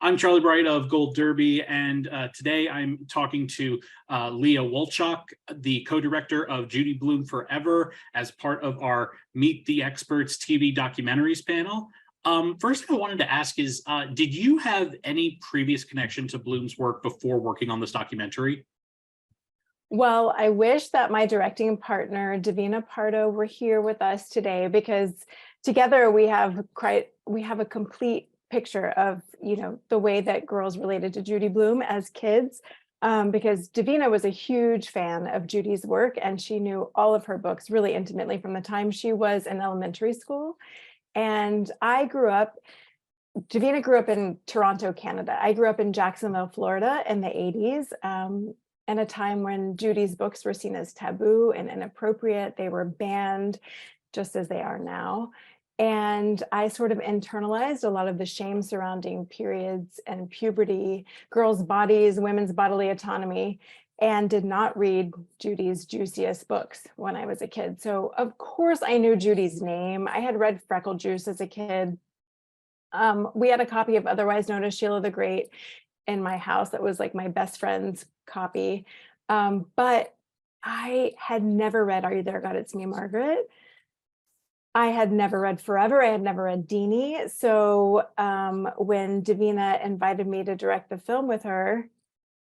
I'm Charlie Bright of Gold Derby, and today I'm talking to Leah Wolchok, the co-director of Judy Blume Forever, as part of our Meet the Experts TV documentaries panel. First thing I wanted to ask is, did you have any previous connection to Blume's work before working on this documentary? Well, I wish that my directing partner, Davina Pardo, were here with us today, because together we have a complete picture of, the way that girls related to Judy Blume as kids, because Davina was a huge fan of Judy's work, and she knew all of her books really intimately from the time she was in elementary school. And Davina grew up in Toronto, Canada. I grew up in Jacksonville, Florida in the 80s. In a time when Judy's books were seen as taboo and inappropriate. They were banned, just as they are now. And I sort of internalized a lot of the shame surrounding periods and puberty, girls' bodies, women's bodily autonomy, and did not read Judy's juiciest books when I was a kid. So of course I knew Judy's name. I had read Freckle Juice as a kid. We had a copy of Otherwise Known as Sheila the Great in my house that was like my best friend's copy. But I had never read Are You There, God, It's Me, Margaret. I had never read Forever. I had never read Deanie. So when Davina invited me to direct the film with her,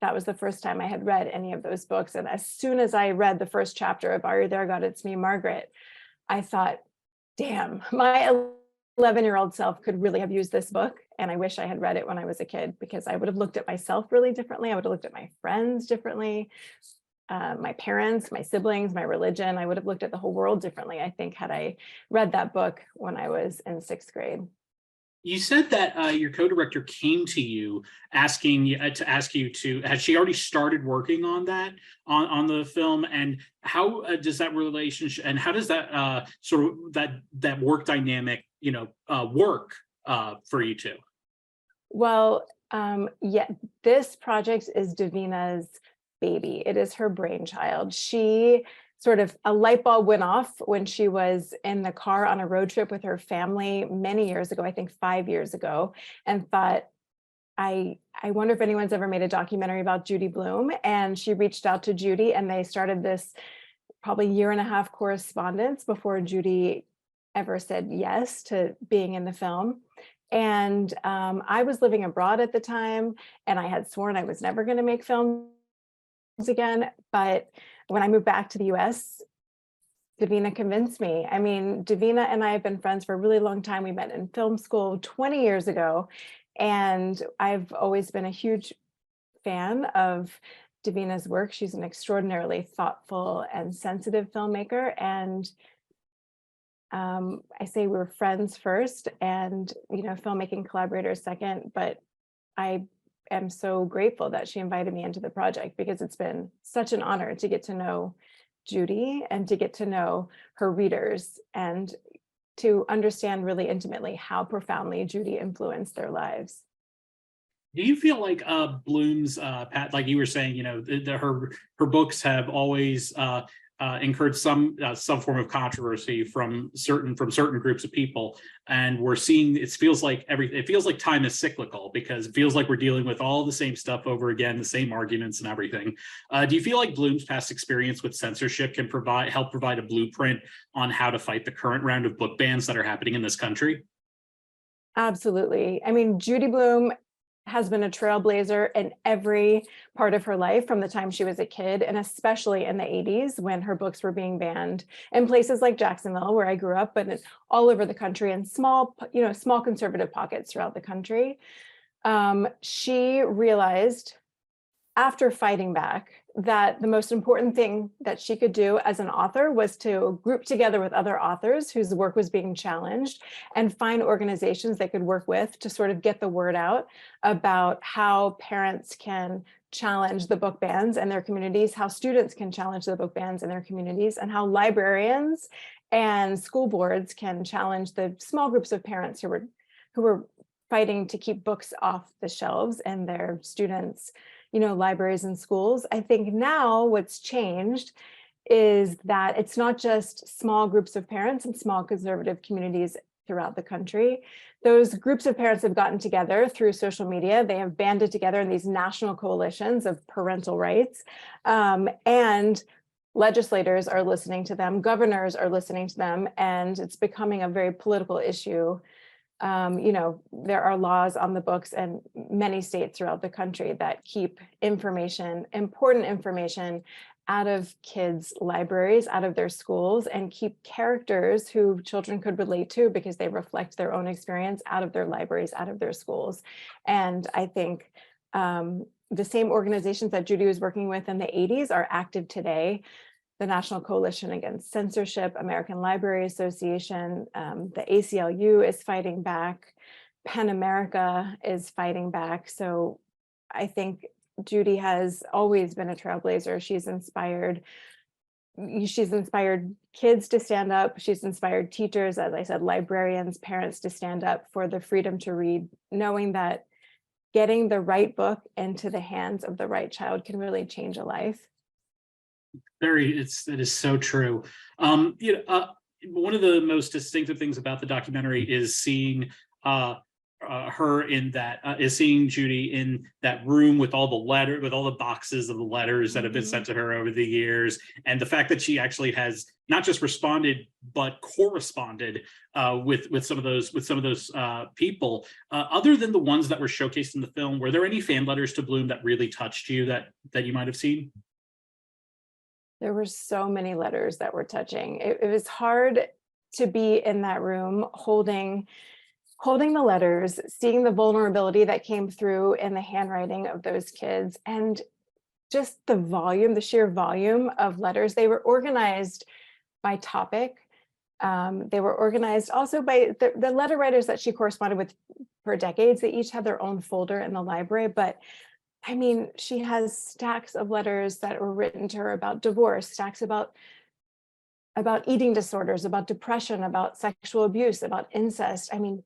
that was the first time I had read any of those books. And as soon as I read the first chapter of Are You There, God, It's Me, Margaret, I thought, damn, my 11-year-old self could really have used this book. And I wish I had read it when I was a kid, because I would have looked at myself really differently. I would have looked at my friends differently, my parents, my siblings, my religion. I would have looked at the whole world differently, I think, had I read that book when I was in 6th grade. You said that your co-director came to you asking you had she already started working on that, on the film? And how does that relationship, and how does that sort of that work dynamic, work for you two? Well, yeah, this project is Davina's baby. It is her brainchild. A light bulb went off when she was in the car on a road trip with her family many years ago, I think 5 years ago, and thought, I wonder if anyone's ever made a documentary about Judy Blume. And she reached out to Judy, and they started this probably 1.5 year correspondence before Judy ever said yes to being in the film. And I was living abroad at the time, and I had sworn I was never going to make films again. But when I moved back to the US, Davina convinced me. I mean, Davina and I have been friends for a really long time. We met in film school 20 years ago, and I've always been a huge fan of Davina's work. She's an extraordinarily thoughtful and sensitive filmmaker. And I say we're friends first, and filmmaking collaborators second. But I am so grateful that she invited me into the project, because it's been such an honor to get to know Judy and to get to know her readers, and to understand really intimately how profoundly Judy influenced their lives. Do you feel like Blume's, like you were saying, her books have always incurred some form of controversy from certain groups of people, and we're seeing it feels like time is cyclical, because it feels like we're dealing with all the same stuff over again, the same arguments and everything. Do you feel like Blume's past experience with censorship can help provide a blueprint on how to fight the current round of book bans that are happening in this country? Absolutely. I mean, Judy Blume has been a trailblazer in every part of her life, from the time she was a kid, and especially in the 80s when her books were being banned in places like Jacksonville, where I grew up, but all over the country, in small conservative pockets throughout the country. She realized, after fighting back, that the most important thing that she could do as an author was to group together with other authors whose work was being challenged, and find organizations they could work with to sort of get the word out about how parents can challenge the book bans in their communities, how students can challenge the book bans in their communities, and how librarians and school boards can challenge the small groups of parents who were fighting to keep books off the shelves in their students' libraries and schools. I think now what's changed is that it's not just small groups of parents and small conservative communities throughout the country. Those groups of parents have gotten together through social media. They have banded together in these national coalitions of parental rights, and legislators are listening to them, governors are listening to them, and it's becoming a very political issue. There are laws on the books in many states throughout the country that keep information, important information, out of kids' libraries, out of their schools, and keep characters who children could relate to because they reflect their own experience out of their libraries, out of their schools. And I think the same organizations that Judy was working with in the 80s are active today. The National Coalition Against Censorship, American Library Association, the ACLU is fighting back, PEN America is fighting back. So I think Judy has always been a trailblazer. She's inspired kids to stand up. She's inspired teachers, as I said, librarians, parents to stand up for the freedom to read, knowing that getting the right book into the hands of the right child can really change a life. It is so true. One of the most distinctive things about the documentary is seeing seeing Judy in that room with all the boxes of the letters that have been sent to her over the years, and the fact that she actually has not just responded but corresponded with some of those people. Other than the ones that were showcased in the film, were there any fan letters to Blume that really touched you that you might have seen? There were so many letters that were touching. It was hard to be in that room holding the letters, seeing the vulnerability that came through in the handwriting of those kids, and just the sheer volume of letters. They were organized by topic. They were organized also by the letter writers that she corresponded with for decades. They each had their own folder in the library, but I mean, she has stacks of letters that were written to her about divorce, stacks about eating disorders, about depression, about sexual abuse, about incest. I mean,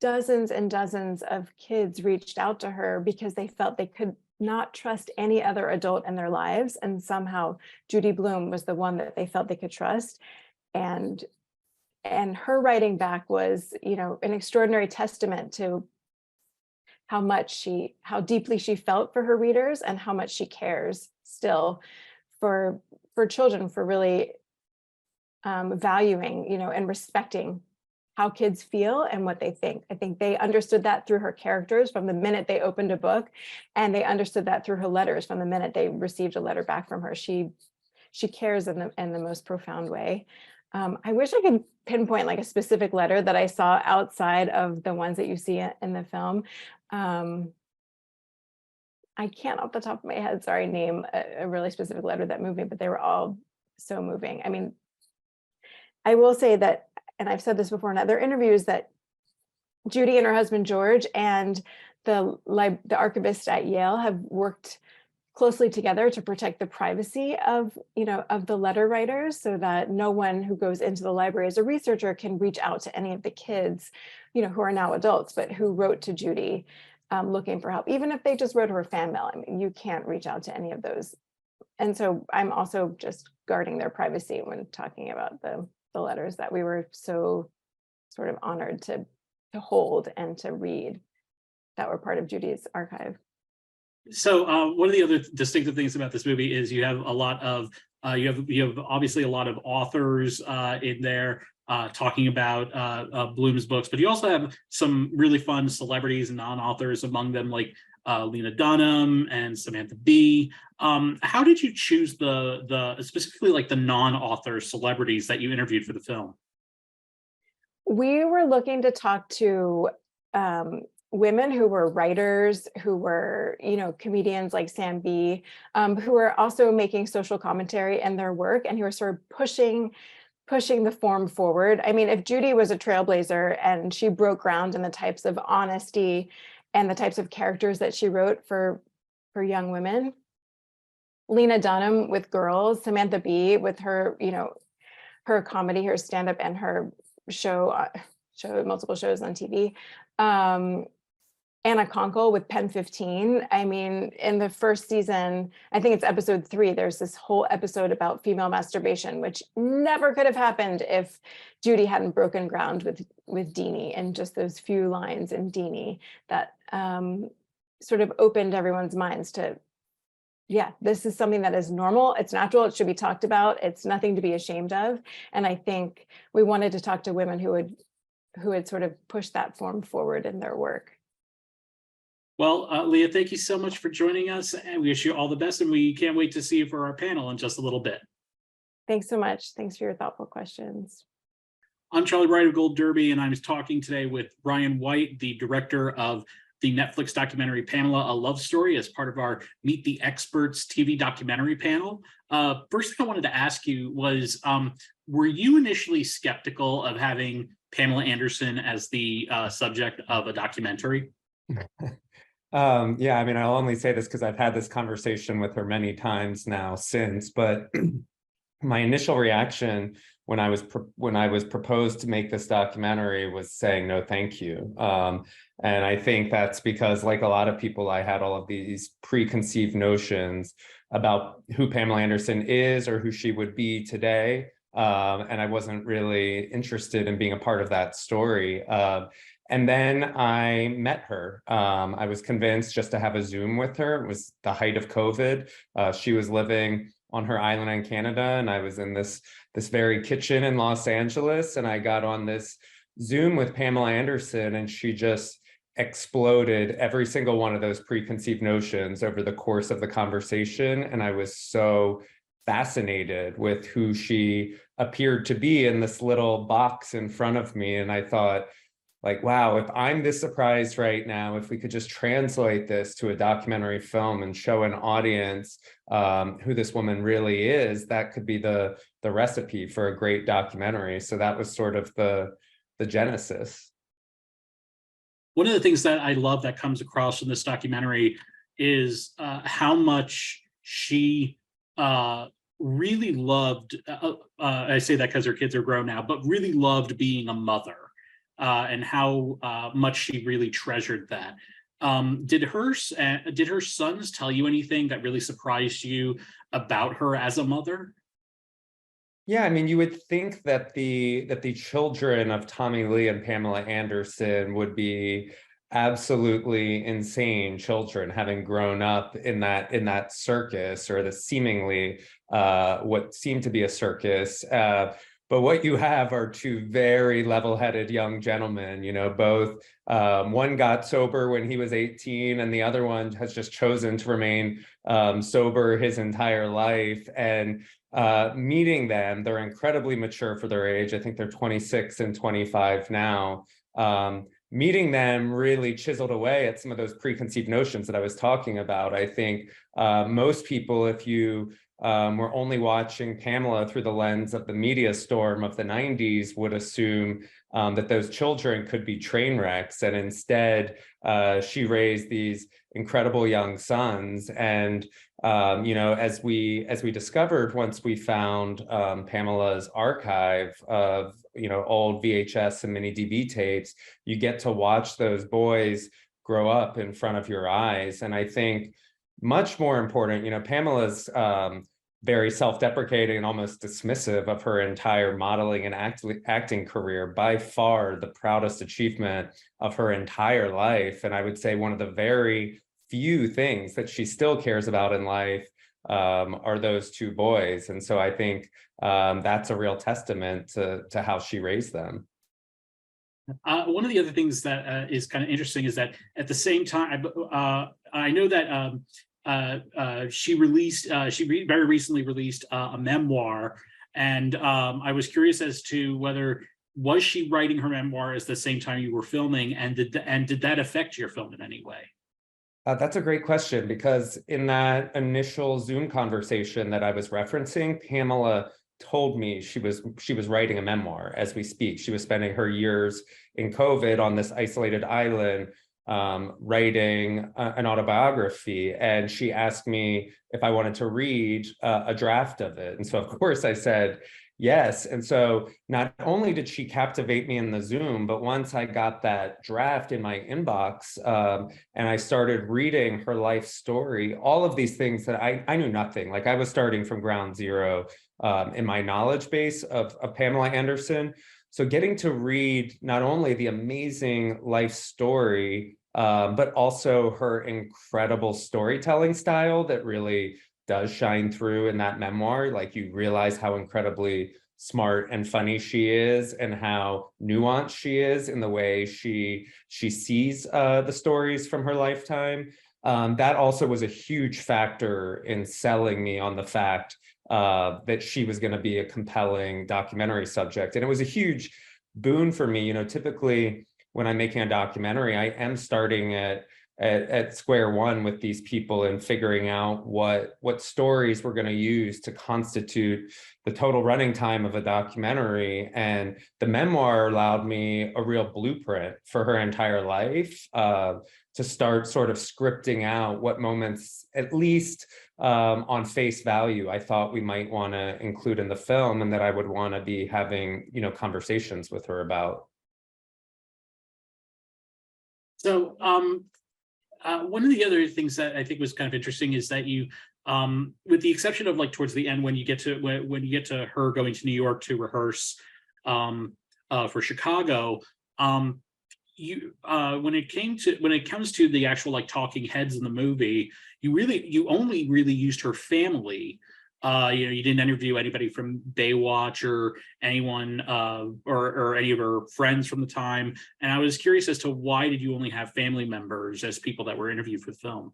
dozens and dozens of kids reached out to her because they felt they could not trust any other adult in their lives. And somehow Judy Blume was the one that they felt they could trust. And her writing back was, an extraordinary testament to how deeply she felt for her readers and how much she cares still for children, for really valuing, and respecting how kids feel and what they think. I think they understood that through her characters from the minute they opened a book, and they understood that through her letters from the minute they received a letter back from her. She cares in the most profound way. I wish I could pinpoint like a specific letter that I saw outside of the ones that you see in the film. I can't off the top of my head, name a really specific letter that moved me, but they were all so moving. I mean, I will say that, and I've said this before in other interviews, that Judy and her husband George and the archivist at Yale have worked closely together to protect the privacy of the letter writers, so that no one who goes into the library as a researcher can reach out to any of the kids, who are now adults, but who wrote to Judy looking for help. Even if they just wrote her a fan mail, I mean, you can't reach out to any of those. And so I'm also just guarding their privacy when talking about the letters that we were so sort of honored to hold and to read that were part of Judy's archive. So one of the other distinctive things about this movie is you have a lot of you have obviously a lot of authors in there talking about Blume's books, but you also have some really fun celebrities and non-authors among them, like Lena Dunham and Samantha Bee. How did you choose the specifically like the non-author celebrities that you interviewed for the film? We were looking to talk to women who were writers, who were, comedians like Sam Bee, who were also making social commentary in their work, and who were sort of pushing the form forward. I mean, if Judy was a trailblazer and she broke ground in the types of honesty and the types of characters that she wrote for young women, Lena Dunham with girls, Samantha Bee with her, her comedy, her stand-up, and her show multiple shows on TV. Anna Konkle with Pen 15. I mean, in the first season, I think it's episode 3, there's this whole episode about female masturbation, which never could have happened if Judy hadn't broken ground with Deanie, and just those few lines in Deanie that sort of opened everyone's minds to, yeah, this is something that is normal, it's natural, it should be talked about, it's nothing to be ashamed of. And I think we wanted to talk to women who would sort of push that form forward in their work. Well, Leah, thank you so much for joining us, and we wish you all the best, and we can't wait to see you for our panel in just a little bit. Thanks so much. Thanks for your thoughtful questions. I'm Charlie Wright of Gold Derby, and I'm talking today with Brian White, the director of the Netflix documentary Pamela, A Love Story, as part of our Meet the Experts TV documentary panel. First thing I wanted to ask you was, were you initially skeptical of having Pamela Anderson as the subject of a documentary? Yeah, I mean, I'll only say this because I've had this conversation with her many times now since, but my initial reaction when I was proposed to make this documentary was saying no, thank you. And I think that's because, like a lot of people, I had all of these preconceived notions about who Pamela Anderson is or who she would be today. And I wasn't really interested in being a part of that story. And then I met her. I was convinced just to have a Zoom with her. It was the height of COVID. She was living on her island in Canada, and I was in this very kitchen in Los Angeles, and I got on this Zoom with Pamela Anderson, and she just exploded every single one of those preconceived notions over the course of the conversation. And I was so fascinated with who she appeared to be in this little box in front of me. And I thought, like, wow, if I'm this surprised right now, if we could just translate this to a documentary film and show an audience who this woman really is, that could be the recipe for a great documentary. So that was sort of the genesis. One of the things that I love that comes across in this documentary is how much she really loved, I say that because her kids are grown now, but really loved being a mother. And how much she really treasured that. Did her sons tell you anything that really surprised you about her as a mother? Yeah, I mean, you would think that the children of Tommy Lee and Pamela Anderson would be absolutely insane children, having grown up in that circus, or the seemingly what seemed to be a circus. But what you have are two very level-headed young gentlemen, both one got sober when he was 18, and the other one has just chosen to remain sober his entire life. And meeting them, they're incredibly mature for their age. I think they're 26 and 25 now. Meeting them really chiseled away at some of those preconceived notions that I was talking about. I think most people, if you were only watching Pamela through the lens of the media storm of the 90s, would assume that those children could be train wrecks. And instead, she raised these incredible young sons. And, as we discovered once we found Pamela's archive of, old VHS and mini DV tapes, you get to watch those boys grow up in front of your eyes. And I think much more important, Pamela's very self-deprecating and almost dismissive of her entire modeling and acting career. By far the proudest achievement of her entire life. And I would say one of the very few things that she still cares about in life are those two boys. And so I think that's a real testament to how she raised them. One of the other things that is kind of interesting is that at the same time, I know that she very recently released a memoir, and I was curious as to whether was she writing her memoir at the same time you were filming, and did that affect your film in any way? That's a great question, because in that initial Zoom conversation that I was referencing, Pamela told me she was writing a memoir as we speak. She was spending her years in COVID on this isolated island, writing an autobiography, and she asked me if I wanted to read a draft of it. And so of course I said Yes. And so not only did she captivate me in the Zoom, but once I got that draft in my inbox, and I started reading her life story, all of these things that I knew nothing. Like I was starting from ground zero in my knowledge base of Pamela Anderson. So getting to read not only the amazing life story, but also her incredible storytelling style that really does shine through in that memoir. Like you realize how incredibly smart and funny she is, and how nuanced she is in the way she sees the stories from her lifetime. That also was a huge factor in selling me on the fact that she was going to be a compelling documentary subject. And it was a huge boon for me. You know, typically when I'm making a documentary, I am starting at square one with these people and figuring out what stories we're going to use to constitute the total running time of a documentary. And the memoir allowed me a real blueprint for her entire life, to start sort of scripting out what moments, at least on face value, I thought we might want to include in the film, and that I would want to be having, you know, conversations with her about. So one of the other things that I think was kind of interesting is that you, with the exception of like towards the end when you get to when you get to her going to New York to rehearse for Chicago, you when it comes to the actual like talking heads in the movie, you only really used her family. You know, you didn't interview anybody from Baywatch or anyone or any of her friends from the time. And I was curious as to why did you only have family members as people that were interviewed for the film?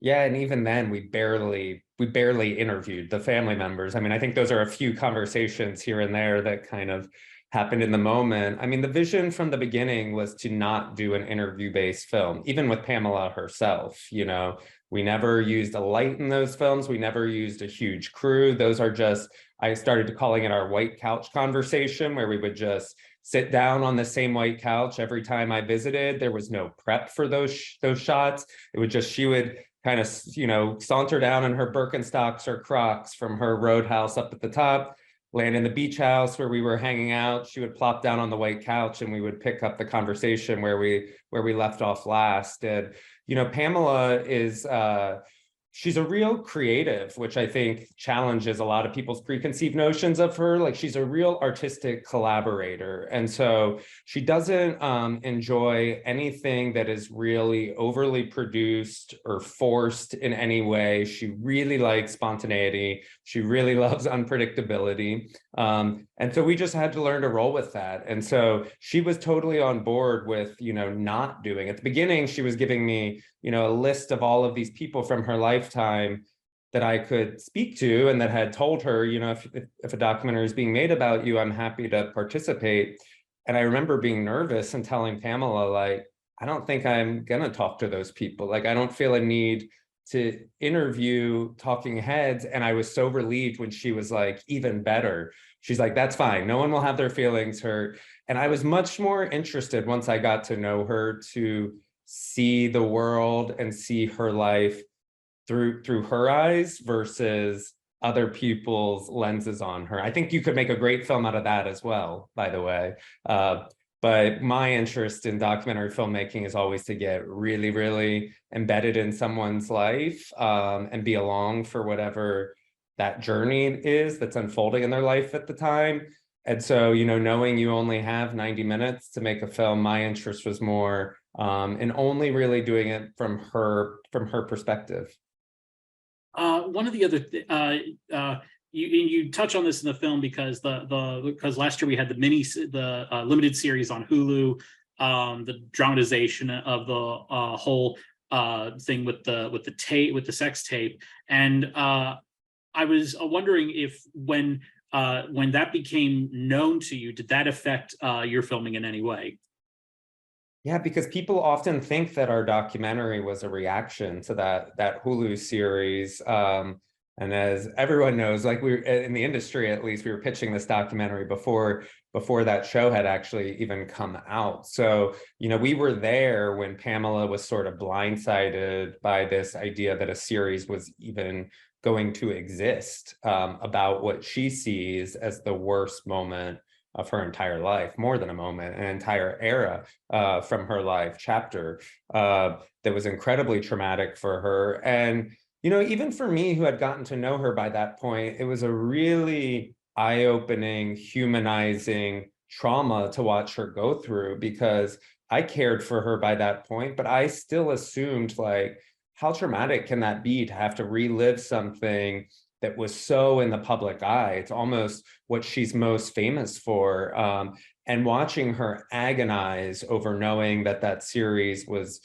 Yeah, and even then we barely interviewed the family members. I mean, I think those are a few conversations here and there that kind of happened in the moment. I mean, the vision from the beginning was to not do an interview-based film, even with Pamela herself. You know, we never used a light in those films. We never used a huge crew. Those are just, I started calling it our white couch conversation, where we would just sit down on the same white couch every time I visited. There was no prep for those shots. It was just, she would kind of, you know, saunter down in her Birkenstocks or Crocs from her roadhouse up at the top, land in the beach house where we were hanging out. She would plop down on the white couch and we would pick up the conversation where we left off last. And, you know, Pamela is, she's a real creative, which I think challenges a lot of people's preconceived notions of her. Like she's a real artistic collaborator. And so she doesn't enjoy anything that is really overly produced or forced in any way. She really likes spontaneity. She really loves unpredictability. And so we just had to learn to roll with that. And so she was totally on board with, you know, not doing. At the beginning, she was giving me, you know, a list of all of these people from her lifetime that I could speak to, and that had told her, you know, if a documentary is being made about you, I'm happy to participate. And I remember being nervous and telling Pamela, like, I don't think I'm gonna talk to those people. Like, I don't feel a need to interview talking heads. And I was so relieved when she was like, even better. She's like, that's fine. No one will have their feelings hurt. And I was much more interested once I got to know her to see the world and see her life through her eyes versus other people's lenses on her. I think you could make a great film out of that as well, by the way. But my interest in documentary filmmaking is always to get really, really embedded in someone's life, and be along for whatever that journey is that's unfolding in their life at the time. And so, you know, knowing you only have 90 minutes to make a film, my interest was more in only really doing it from her perspective. One of the other you touch on this in the film because because last year we had the limited series on Hulu, the dramatization of the whole thing with the sex tape. And I was wondering if when that became known to you, did that affect your filming in any way? Yeah, because people often think that our documentary was a reaction to that Hulu series. And as everyone knows, like we were in the industry, at least, we were pitching this documentary before that show had actually even come out. So, we were there when Pamela was sort of blindsided by this idea that a series was even going to exist, about what she sees as the worst moment of her entire life, more than a moment, an entire era from her life chapter that was incredibly traumatic for her. And even for me, who had gotten to know her by that point, it was a really eye-opening, humanizing trauma to watch her go through, because I cared for her by that point, but I still assumed, like, how traumatic can that be to have to relive something that was so in the public eye? It's almost what she's most famous for. And watching her agonize over knowing that series was,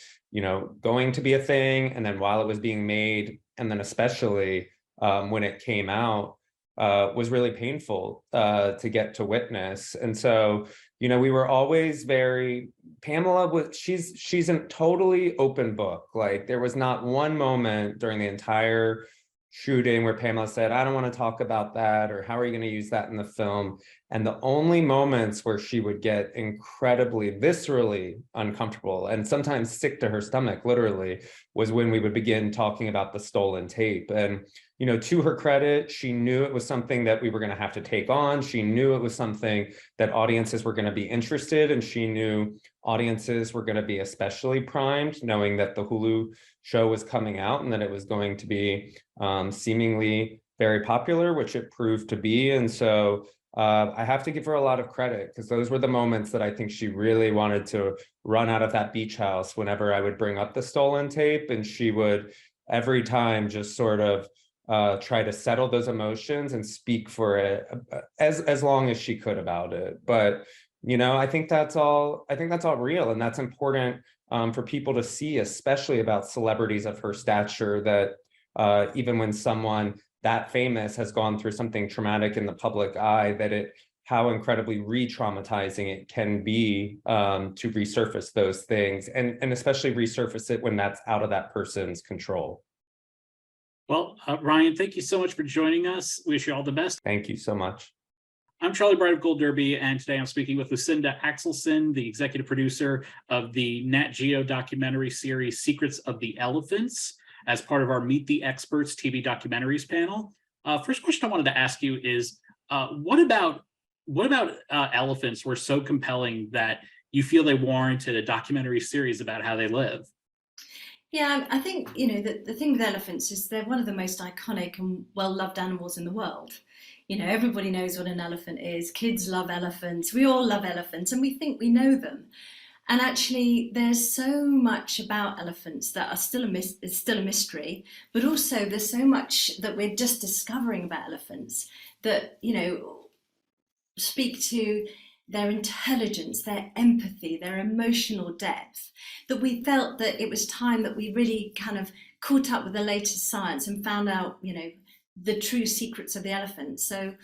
going to be a thing. And then while it was being made, and then especially when it came out, was really painful to get to witness. And so, we were always Pamela she's a totally open book. Like, there was not one moment during the entire shooting where Pamela said, I don't want to talk about that, or how are you going to use that in the film? And the only moments where she would get incredibly viscerally uncomfortable and sometimes sick to her stomach, literally, was when we would begin talking about the stolen tape. And, to her credit, she knew it was something that we were going to have to take on. She knew it was something that audiences were going to be interested in. She knew audiences were going to be especially primed, knowing that the Hulu show was coming out and that it was going to be seemingly very popular, which it proved to be. And so I have to give her a lot of credit, because those were the moments that I think she really wanted to run out of that beach house whenever I would bring up the stolen tape. And she would every time just sort of try to settle those emotions and speak for it as long as she could about it. But I think that's all real, and that's important for people to see, especially about celebrities of her stature, that even when someone that famous has gone through something traumatic in the public eye, how incredibly re-traumatizing it can be to resurface those things, and especially resurface it when that's out of that person's control. Well, Ryan, thank you so much for joining us. Wish you all the best. Thank you so much. I'm Charlie Bright of Gold Derby, and today I'm speaking with Lucinda Axelsson, the executive producer of the Nat Geo documentary series Secrets of the Elephants, as part of our Meet the Experts TV documentaries panel. First question I wanted to ask you is, what about elephants were so compelling that you feel they warranted a documentary series about how they live? Yeah, I think, the thing with elephants is they're one of the most iconic and well-loved animals in the world. Everybody knows what an elephant is. Kids love elephants. We all love elephants, and we think we know them. And actually, there's so much about elephants that are still a mystery, but also there's so much that we're just discovering about elephants that, speak to their intelligence, their empathy, their emotional depth, that we felt that it was time that we really kind of caught up with the latest science and found out, the true secrets of the elephant. So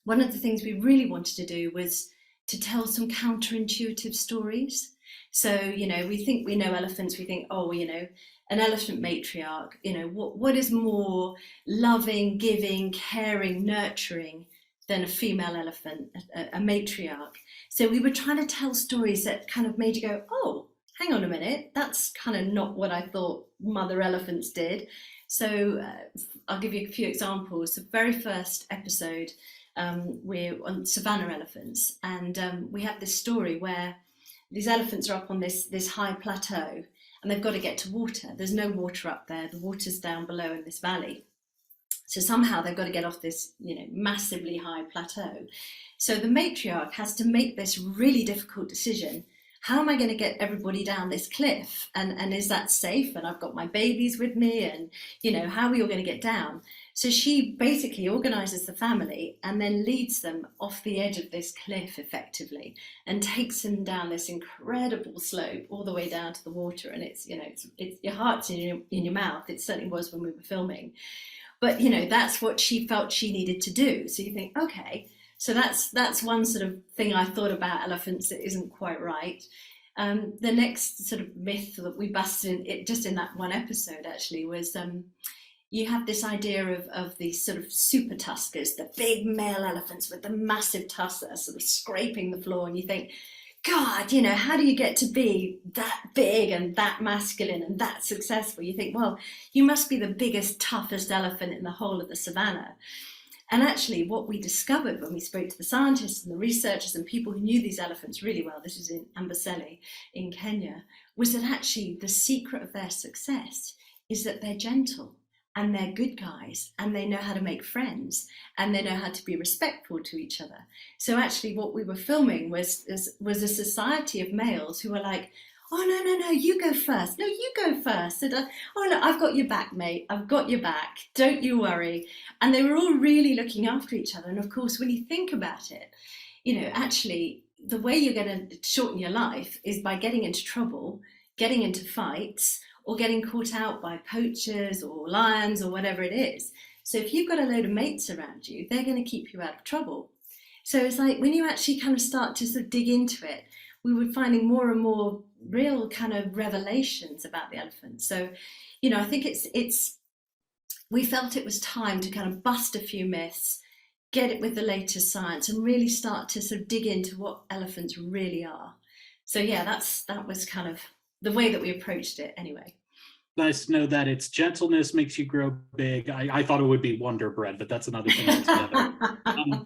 one of the things we really wanted to do was to tell some counterintuitive stories. So, we think we know elephants, we think, an elephant matriarch, what is more loving, giving, caring, nurturing than a female elephant, a matriarch? So we were trying to tell stories that kind of made you go, oh, hang on a minute, that's kind of not what I thought mother elephants did. So I'll give you a few examples. The very first episode, we're on savanna elephants, and we have this story where these elephants are up on this high plateau, and they've got to get to water. There's no water up there. The water's down below in this valley. So somehow they've got to get off this, massively high plateau. So the matriarch has to make this really difficult decision. How am I going to get everybody down this cliff? And is that safe? And I've got my babies with me, and, how are we all going to get down? So she basically organizes the family and then leads them off the edge of this cliff effectively, and takes them down this incredible slope all the way down to the water. And it's your heart's in your mouth. It certainly was when we were filming. But, that's what she felt she needed to do. So you think, okay, so that's one sort of thing I thought about elephants that isn't quite right. The next sort of myth that we busted in that one episode actually was, you have this idea of these sort of super tuskers, the big male elephants with the massive tusks that are sort of scraping the floor, and you think, God, you know, how do you get to be that big and that masculine and that successful? You think, well, you must be the biggest, toughest elephant in the whole of the savannah. And actually, what we discovered when we spoke to the scientists and the researchers and people who knew these elephants really well, this was in Amboseli in Kenya, was that actually the secret of their success is that they're gentle and they're good guys and they know how to make friends and they know how to be respectful to each other. So actually what we were filming was a society of males who were like, oh, no, you go first. No, you go first. And, oh, no, I've got your back, mate. I've got your back. Don't you worry. And they were all really looking after each other. And of course, when you think about it, you know, actually, the way you're going to shorten your life is by getting into trouble, getting into fights, or getting caught out by poachers or lions or whatever it is. So if you've got a load of mates around you, they're going to keep you out of trouble. So it's like when you actually kind of start to sort of dig into it, we were finding more and more real kind of revelations about the elephant. So, you know, I think we felt it was time to kind of bust a few myths, get it with the latest science, and really start to sort of dig into what elephants really are. So yeah, that was kind of the way that we approached it anyway. Nice to know that it's gentleness makes you grow big. I thought it would be Wonder Bread, but that's another thing altogether.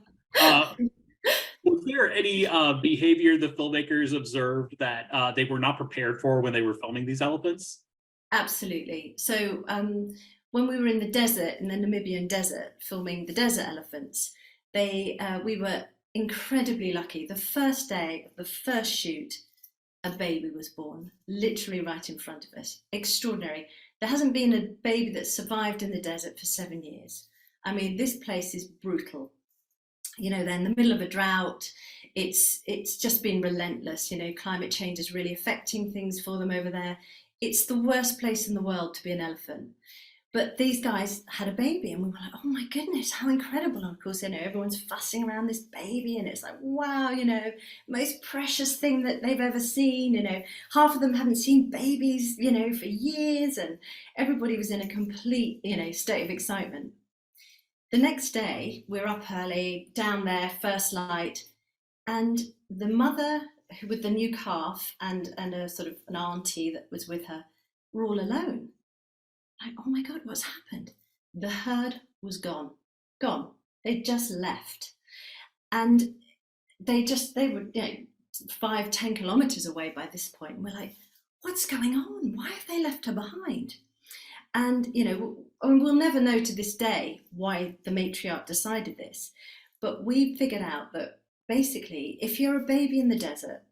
Was there any behavior the filmmakers observed that they were not prepared for when they were filming these elephants? Absolutely. So when we were in the desert, in the Namibian desert, filming the desert elephants, we were incredibly lucky. The first day of the first shoot, a baby was born, literally right in front of us. Extraordinary. There hasn't been a baby that's survived in the desert for 7 years. I mean, this place is brutal. You know, they're in the middle of a drought. It's just been relentless. You know, climate change is really affecting things for them over there. It's the worst place in the world to be an elephant. But these guys had a baby and we were like, oh my goodness, how incredible. And of course, you know, everyone's fussing around this baby and it's like, wow, you know, most precious thing that they've ever seen. You know, half of them haven't seen babies, you know, for years, and everybody was in a complete, you know, state of excitement. The next day, we're up early, down there, first light, and the mother with the new calf and a sort of an auntie that was with her were all alone. Like, oh my God, what's happened? The herd was gone. They just left. And they were, you know, 5-10 kilometers away by this point. And we're like, what's going on? Why have they left her behind? And, you know, we'll never know to this day why the matriarch decided this. But we figured out that basically, if you're a baby in the desert,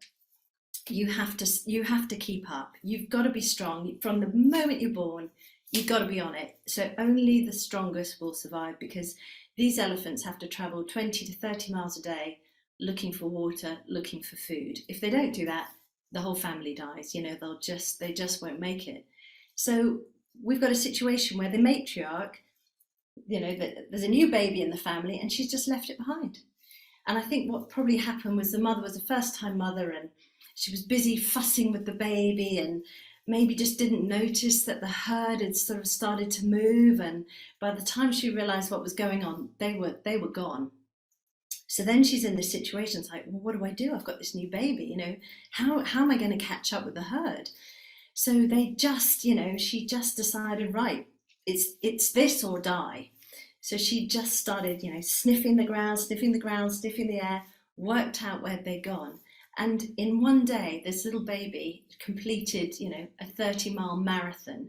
you have to keep up. You've got to be strong. From the moment you're born, you've got to be on it. So only the strongest will survive, because these elephants have to travel 20 to 30 miles a day looking for water, looking for food. If they don't do that, the whole family dies. You know, they just won't make it. So we've got a situation where the matriarch, you know, there's a new baby in the family and she's just left it behind. And I think what probably happened was the mother was a first-time mother and she was busy fussing with the baby and maybe just didn't notice that the herd had sort of started to move. And by the time she realized what was going on, they were gone. So then she's in this situation. It's like, well, what do? I've got this new baby, you know, how am I going to catch up with the herd? So they just, you know, she just decided, right, it's this or die. So she just started, you know, sniffing the ground, sniffing the air, worked out where they'd gone. And in one day, this little baby completed, you know, a 30-mile marathon,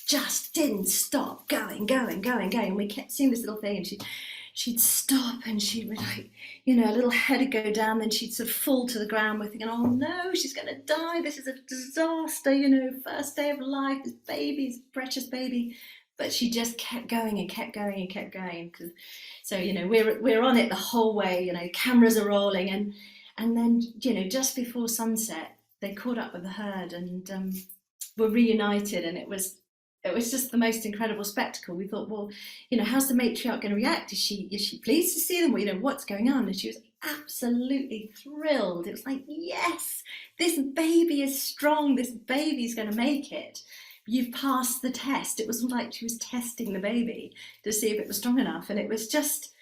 just didn't stop going. And we kept seeing this little thing and she'd stop and she'd be like, you know, a little head would go down, then she'd sort of fall to the ground. We're thinking, oh no, she's going to die. This is a disaster, you know, first day of life, this baby's precious baby. But she just kept going and kept going. So, you know, we're on it the whole way, you know, cameras are rolling. And then, you know, just before sunset, they caught up with the herd and were reunited. And it was just the most incredible spectacle. We thought, well, you know, how's the matriarch going to react? Is she pleased to see them? Well, you know, what's going on? And she was absolutely thrilled. It was like, yes, this baby is strong. This baby's going to make it. you've passed the test. It was like she was testing the baby to see if it was strong enough. And it was just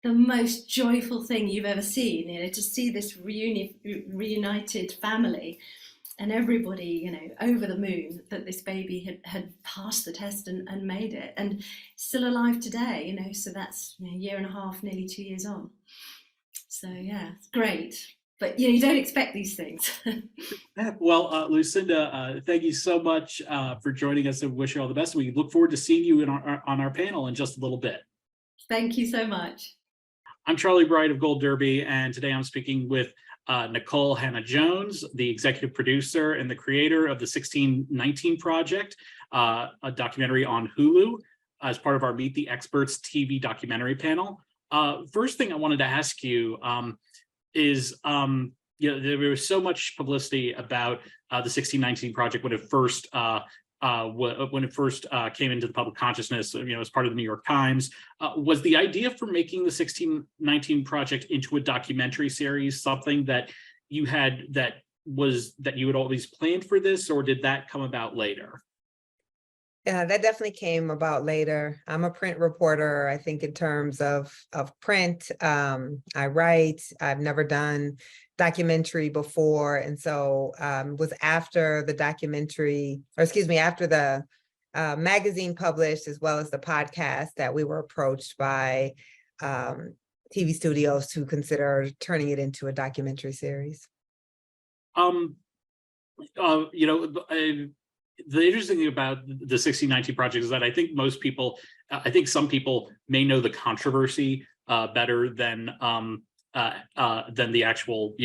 the most joyful thing you've ever seen, to see this reunited family and everybody, over the moon that this baby had passed the test and made it, and still alive today, so that's a year and a half, nearly 2 years on. So yeah, it's great. But you don't expect these things. Well, Lucinda, thank you so much for joining us, and wish you all the best. We look forward to seeing you on our panel in just a little bit. Thank you so much. I'm Charlie Bright of Gold Derby, and today I'm speaking with Nikole-Hannah Jones, the executive producer and the creator of the 1619 Project, a documentary on Hulu, as part of our Meet the Experts TV documentary panel. First thing I wanted to ask you is, there was so much publicity about the 1619 Project when it first came into the public consciousness, as part of the New York Times. Was the idea for making the 1619 Project into a documentary series something that you had always planned for this, or did that come about later? Yeah, that definitely came about later. I'm a print reporter. I think in terms of print, I write. I've never done documentary before, and so it was after the documentary, or excuse me, after the magazine published, as well as the podcast, that we were approached by TV studios to consider turning it into a documentary series. The interesting thing about the 1619 Project is that I think some people may know the controversy better than the actual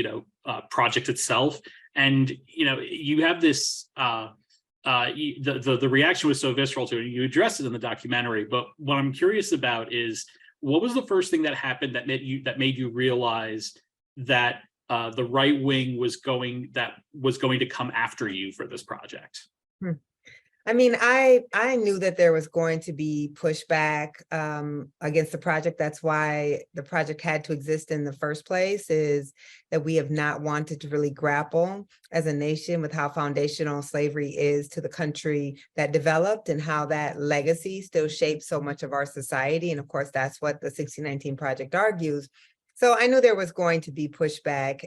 project itself. And you have this the reaction was so visceral to it. You addressed it in the documentary, but what I'm curious about is, what was the first thing that happened that made you realize that the right wing was going to come after you for this project? I mean, I knew that there was going to be pushback against the project. That's why the project had to exist in the first place, is that we have not wanted to really grapple as a nation with how foundational slavery is to the country that developed, and how that legacy still shapes so much of our society. And of course, that's what the 1619 Project argues. So I knew there was going to be pushback.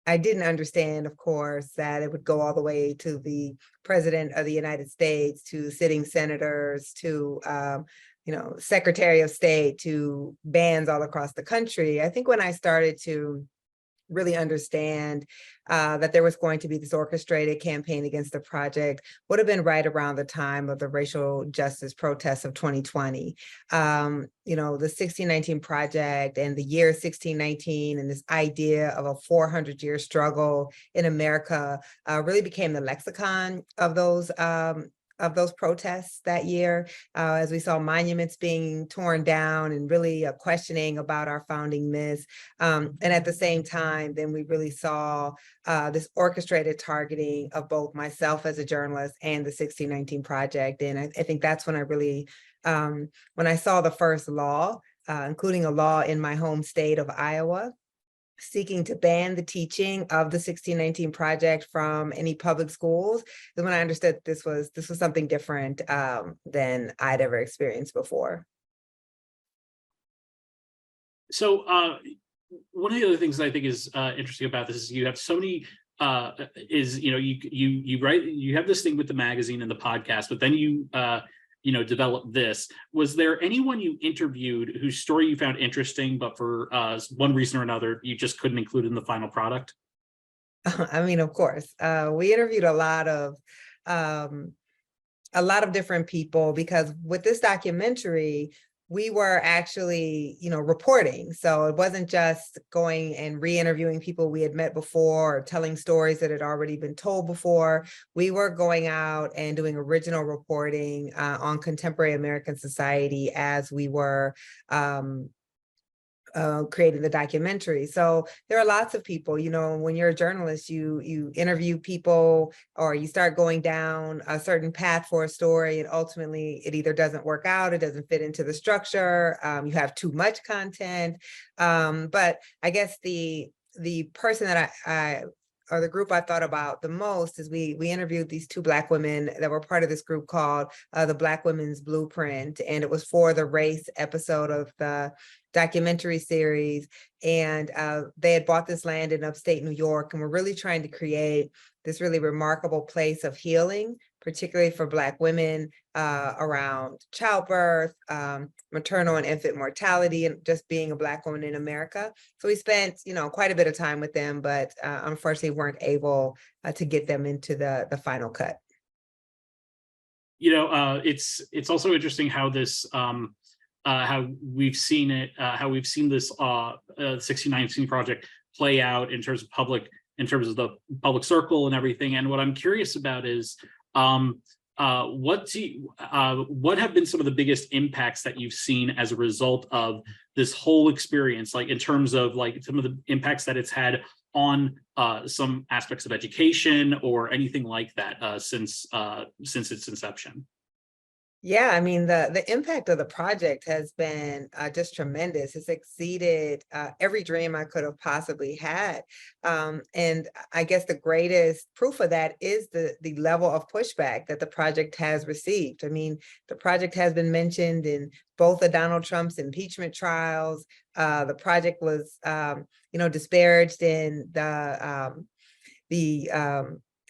I didn't understand, of course, that it would go all the way to the president of the United States, to sitting senators, to Secretary of State, to bans all across the country. I think when I started to really understand that there was going to be this orchestrated campaign against the project would have been right around the time of the racial justice protests of 2020. The 1619 Project and the year 1619 and this idea of a 400-year struggle in America really became the lexicon of those protests that year, as we saw monuments being torn down and really questioning about our founding myths. And at the same time, then we really saw this orchestrated targeting of both myself as a journalist and the 1619 Project. And I think that's when I really, when I saw the first law, including a law in my home state of Iowa, seeking to ban the teaching of the 1619 Project from any public schools, is when I understood this was something different than I'd ever experienced before. So one of the other things I think is interesting about this is you have so many you write, you have this thing with the magazine and the podcast, but then you develop this. Was there anyone you interviewed whose story you found interesting, but for one reason or another, you just couldn't include in the final product? I mean, of course, we interviewed a lot of different people, because with this documentary, we were actually, reporting. So it wasn't just going and re-interviewing people we had met before or telling stories that had already been told before. We were going out and doing original reporting on contemporary American society as we were creating the documentary. So there are lots of people, when you're a journalist, you interview people, or you start going down a certain path for a story, and ultimately it either doesn't work out, it doesn't fit into the structure, you have too much content. But I guess the person that or the group I thought about the most is we interviewed these two Black women that were part of this group called the Black Women's Blueprint, and it was for the race episode of the documentary series. And they had bought this land in upstate New York and were really trying to create this really remarkable place of healing, particularly for Black women around childbirth, maternal and infant mortality, and just being a Black woman in America. So we spent, quite a bit of time with them, but unfortunately weren't able to get them into the final cut. It's also interesting how this how we've seen it, how we've seen this 1619 project play out in terms of the public circle and everything. And what I'm curious about is what have been some of the biggest impacts that you've seen as a result of this whole experience, like in terms of like some of the impacts that it's had on some aspects of education or anything like that since its inception? Yeah, I mean, the impact of the project has been just tremendous. It's exceeded every dream I could have possibly had. And I guess the greatest proof of that is the level of pushback that the project has received. I mean, the project has been mentioned in both of Donald Trump's impeachment trials. The project was, disparaged in the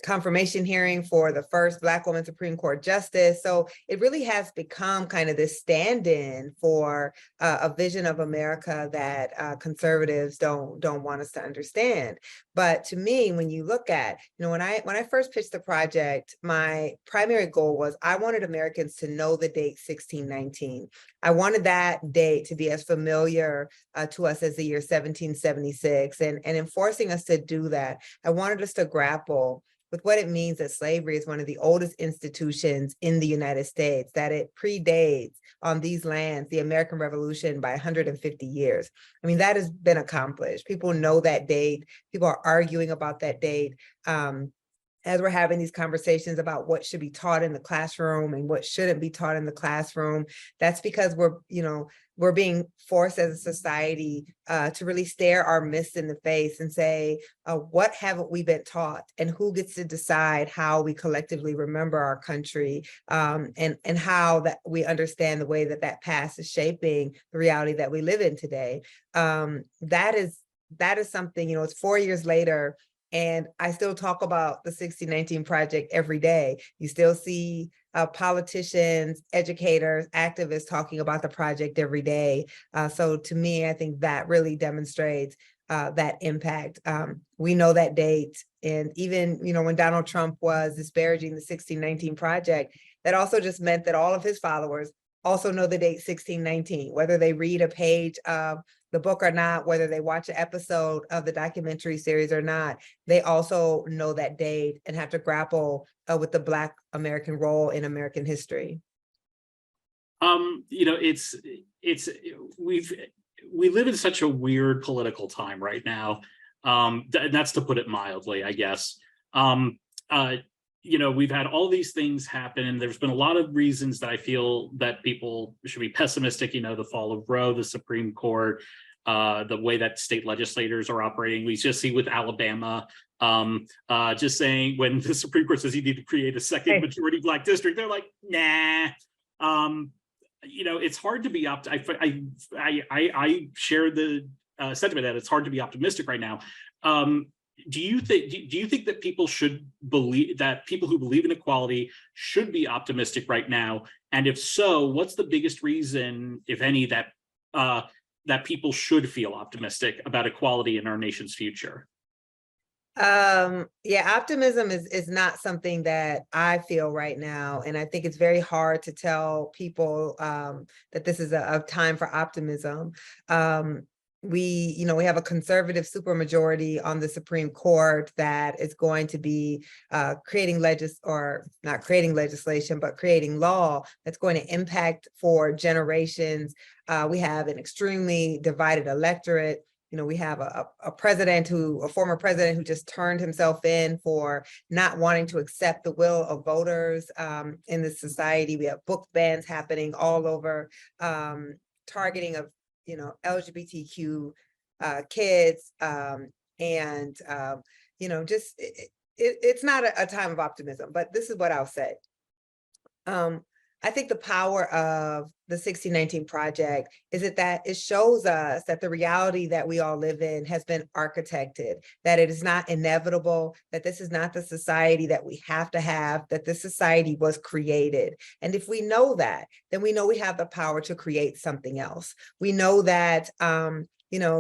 confirmation hearing for the first Black woman Supreme Court justice. So it really has become kind of this stand-in for a vision of America that conservatives don't want us to understand. But to me, when you look at, when I first pitched the project, my primary goal was I wanted Americans to know the date 1619. I wanted that date to be as familiar to us as the year 1776, and in forcing us to do that, I wanted us to grapple with what it means that slavery is one of the oldest institutions in the United States, that it predates on these lands the American Revolution by 150 years. I mean, that has been accomplished. People know that date. People are arguing about that date. As we're having these conversations about what should be taught in the classroom and what shouldn't be taught in the classroom, that's because we're being forced as a society to really stare our myths in the face and say, what haven't we been taught, and who gets to decide how we collectively remember our country, and how that we understand the way that past is shaping the reality that we live in today. That is something, it's 4 years later, and I still talk about the 1619 project every day. You still see politicians, educators, activists talking about the project every day. So to me, I think that really demonstrates that impact. We know that date. And even, when Donald Trump was disparaging the 1619 project, that also just meant that all of his followers also know the date 1619, whether they read a page of the book or not, whether they watch an episode of the documentary series or not, they also know that date and have to grapple with the Black American role in American history. We live in such a weird political time right now. And that's to put it mildly, I guess. We've had all these things happen, and there's been a lot of reasons that I feel that people should be pessimistic. The fall of Roe, the Supreme Court, the way that state legislators are operating. We just see with Alabama, just saying when the Supreme Court says you need to create a second majority Black district, they're like, nah. It's hard to be I share the sentiment that it's hard to be optimistic right now. Do you think that people should believe that people who believe in equality should be optimistic right now? And if so, what's the biggest reason, if any, that people should feel optimistic about equality in our nation's future? Optimism is not something that I feel right now. And I think it's very hard to tell people that this is a time for optimism. We have a conservative supermajority on the Supreme Court that is going to be creating law that's going to impact for generations. We have an extremely divided electorate. We have a former president who just turned himself in for not wanting to accept the will of voters in this society. We have book bans happening all over, targeting of LGBTQ kids, and just it's not a time of optimism, but this is what I'll say. I think the power of the 1619 Project is that it shows us that the reality that we all live in has been architected, that it is not inevitable, that this is not the society that we have to have, that this society was created. And if we know that, then we know we have the power to create something else. We know that,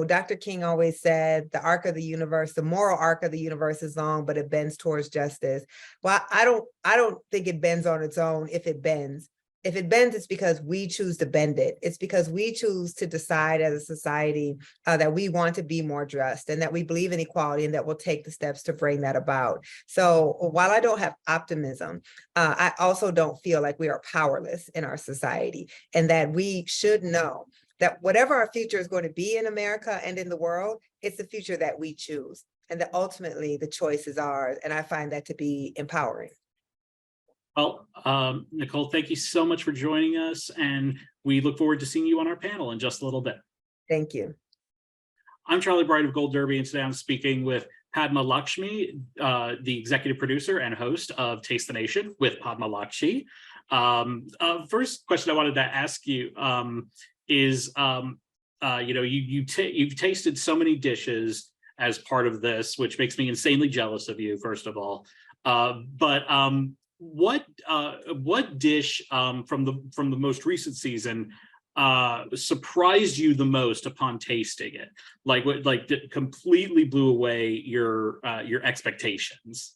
Dr. King always said the arc of the universe, the moral arc of the universe is long, but it bends towards justice. Well, I don't think it bends on its own if it bends. If it bends, it's because we choose to bend it. It's because we choose to decide as a society that we want to be more just and that we believe in equality and that we'll take the steps to bring that about. So while I don't have optimism, I also don't feel like we are powerless in our society, and that we should know that whatever our future is going to be in America and in the world, it's the future that we choose, and that ultimately the choice is ours. And I find that to be empowering. Well, Nikole, thank you so much for joining us, and we look forward to seeing you on our panel in just a little bit. Thank you. I'm Charlie Bright of Gold Derby, and today I'm speaking with Padma Lakshmi, the executive producer and host of Taste the Nation with Padma Lakshmi. First question I wanted to ask you is, you've tasted so many dishes as part of this, which makes me insanely jealous of you, first of all. What dish from the most recent season surprised you the most upon tasting it? That completely blew away your expectations?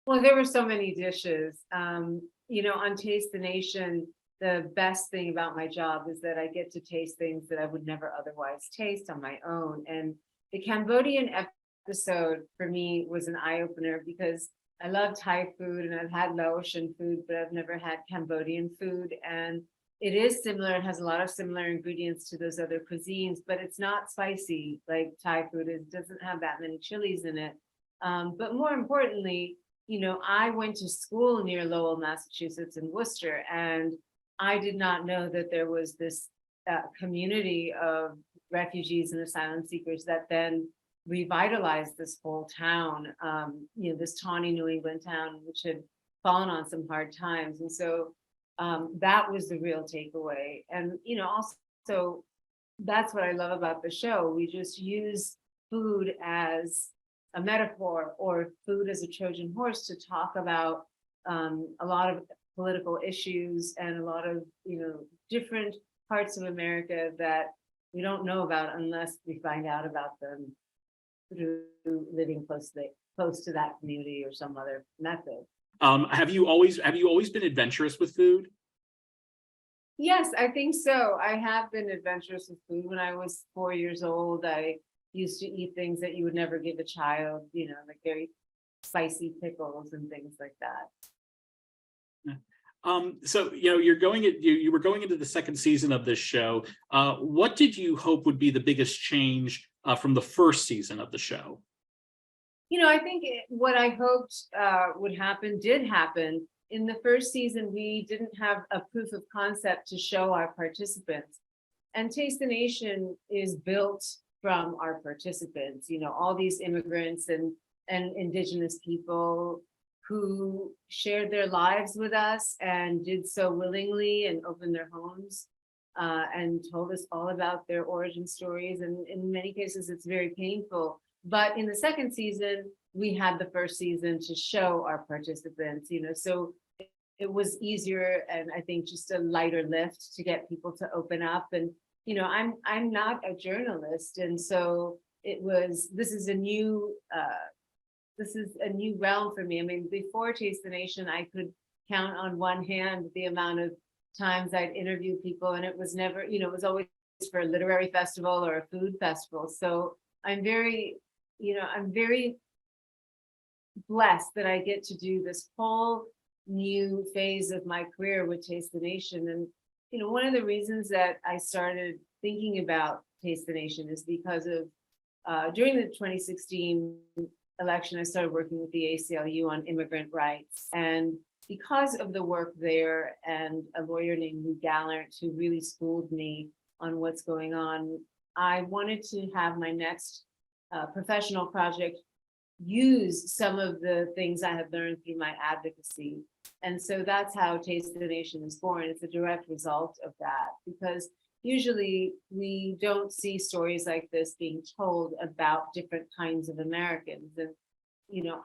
Well, there were so many dishes. On Taste the Nation, the best thing about my job is that I get to taste things that I would never otherwise taste on my own. And the Cambodian episode for me was an eye-opener because I love Thai food and I've had Laotian food, but I've never had Cambodian food. And it is similar, it has a lot of similar ingredients to those other cuisines, but it's not spicy like Thai food is. It doesn't have that many chilies in it. But more importantly, I went to school near Lowell, Massachusetts in Worcester, and I did not know that there was this community of refugees and asylum seekers that then revitalized this whole town, this tawny New England town, which had fallen on some hard times. And so that was the real takeaway. And, also that's what I love about the show. We just use food as a metaphor or food as a Trojan horse to talk about a lot of political issues and a lot of, different parts of America that we don't know about unless we find out about them through living close to that community or some other method. Have you always been adventurous with food? Yes, I think so. I have been adventurous with food. When I was 4 years old, I used to eat things that you would never give a child, like very spicy pickles and things like that. So you were going into the second season of this show. What did you hope would be the biggest change from the first season of the show? I think what I hoped would happen did happen. In the first season, we didn't have a proof of concept to show our participants. And Taste the Nation is built from our participants, all these immigrants and Indigenous people who shared their lives with us and did so willingly and opened their homes and told us all about their origin stories. And in many cases, it's very painful. But in the second season, we had the first season to show our participants, so it was easier and I think just a lighter lift to get people to open up. And, I'm not a journalist. And so this is a new realm for me. I mean, before Taste the Nation, I could count on one hand the amount of times I'd interview people, and it was never, it was always for a literary festival or a food festival. So I'm very blessed that I get to do this whole new phase of my career with Taste the Nation. And, one of the reasons that I started thinking about Taste the Nation is because of during the 2016 election, I started working with the ACLU on immigrant rights. And because of the work there and a lawyer named Lou Gallant, who really schooled me on what's going on, I wanted to have my next professional project use some of the things I have learned through my advocacy. And so that's how Taste the Nation is born. It's a direct result of that, because usually we don't see stories like this being told about different kinds of Americans. And,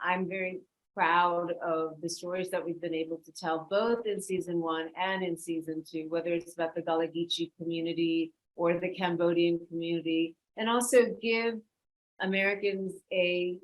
I'm very proud of the stories that we've been able to tell, both in season 1 and in season 2, whether it's about the Gullah Geechee community or the Cambodian community, and also give Americans a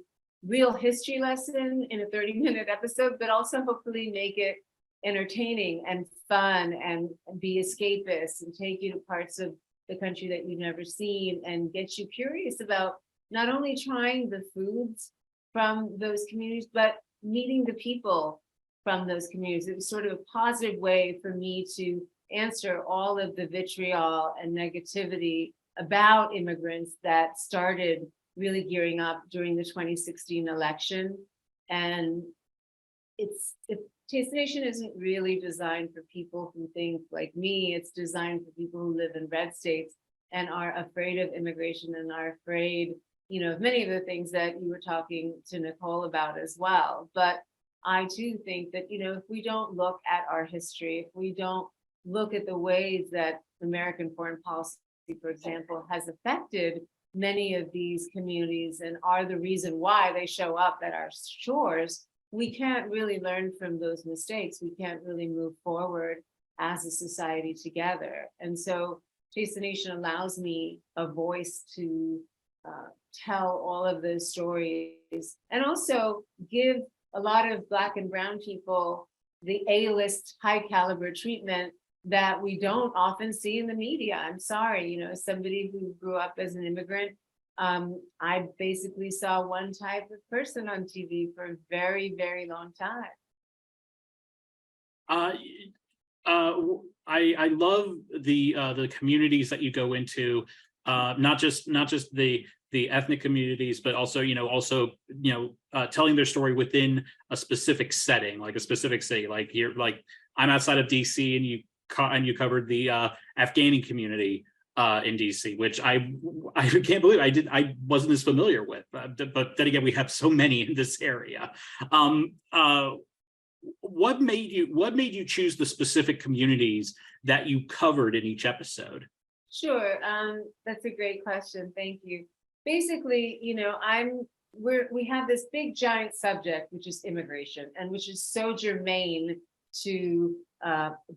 real history lesson in a 30-minute episode, but also hopefully make it entertaining and fun and be escapist and take you to parts of the country that you've never seen and get you curious about not only trying the foods from those communities, but meeting the people from those communities. It was sort of a positive way for me to answer all of the vitriol and negativity about immigrants that started really gearing up during the 2016 election. And Taste the Nation isn't really designed for people who think like me. It's designed for people who live in red states and are afraid of immigration and are afraid, of many of the things that you were talking to Nikole about as well. But I do think that, if we don't look at our history, if we don't look at the ways that American foreign policy, for example, has affected many of these communities and are the reason why they show up at our shores, we can't really learn from those mistakes. We can't really move forward as a society together. And so Taste the Nation allows me a voice to tell all of those stories and also give a lot of Black and brown people the A-list high caliber treatment that we don't often see in the media. I'm sorry, as somebody who grew up as an immigrant, I basically saw one type of person on TV for a very, very long time. I love the communities that you go into, not just the ethnic communities, but also telling their story within a specific setting, like a specific city. Like here, like I'm outside of DC, and you covered the Afghani community in DC, which I can't believe I wasn't as familiar with. But then again, we have so many in this area. What made you choose the specific communities that you covered in each episode? Sure, that's a great question. Thank you. Basically, we have this big giant subject, which is immigration, and which is so germane to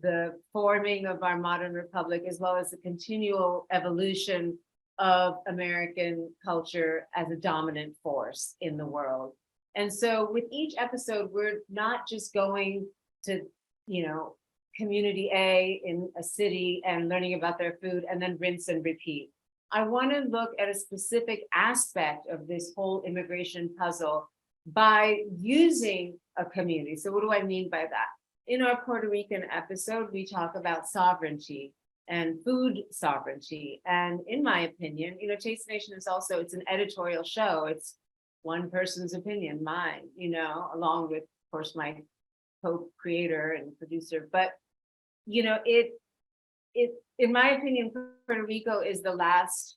the forming of our modern republic, as well as the continual evolution of American culture as a dominant force in the world. And so with each episode, we're not just going to, community A in a city and learning about their food and then rinse and repeat. I want to look at a specific aspect of this whole immigration puzzle by using a community. So what do I mean by that? In our Puerto Rican episode, we talk about sovereignty and food sovereignty. And in my opinion, Taste the Nation is also, it's an editorial show. It's one person's opinion, mine, along with, of course, my co-creator and producer. But, in my opinion, Puerto Rico is the last